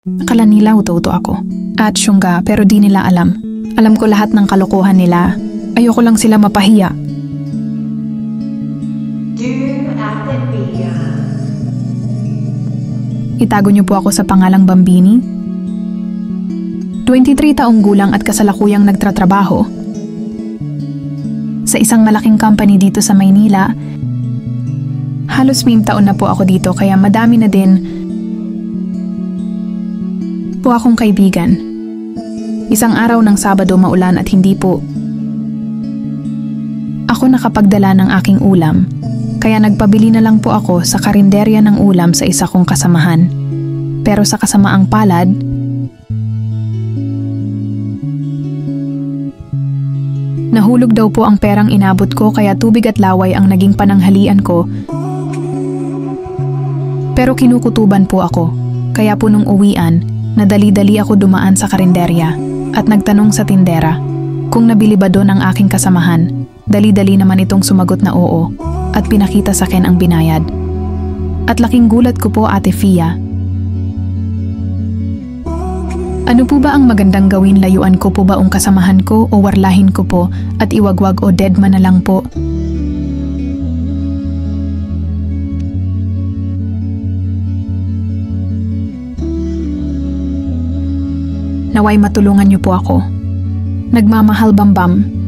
Akala nila uto-uto ako. At syungga, pero di nila alam. Alam ko lahat ng kalokohan nila. Ayoko lang sila mapahiya. Itago niyo po ako sa pangalang Bambini. 23 taong gulang at kasalukuyang nagtratrabaho sa isang malaking company dito sa Maynila. Halos 5 taon na po ako dito kaya madami na din po akong kaibigan. Isang araw ng Sabado maulan at hindi po ako nakapagdala ng aking ulam. Kaya nagpabili na lang po ako sa karinderya ng ulam sa isa kong kasamahan. Pero sa kasamaang palad, nahulog daw po ang perang inabot ko kaya tubig at laway ang naging pananghalian ko. Pero kinukutuban po ako. Kaya po nung uwian, nadali-dali ako dumaan sa karinderya at nagtanong sa tindera kung nabili ba doon ang aking kasamahan. Dali-dali naman itong sumagot na oo at pinakita sa akin ang binayad. At laking gulat ko po, Ate Fia. Ano po ba ang magandang gawin? Layuan ko po ba ang kasamahan ko o warlahin ko po at iwagwag o deadma na lang po? Naway matulungan niyo po ako. Nagmamahal, Bambam.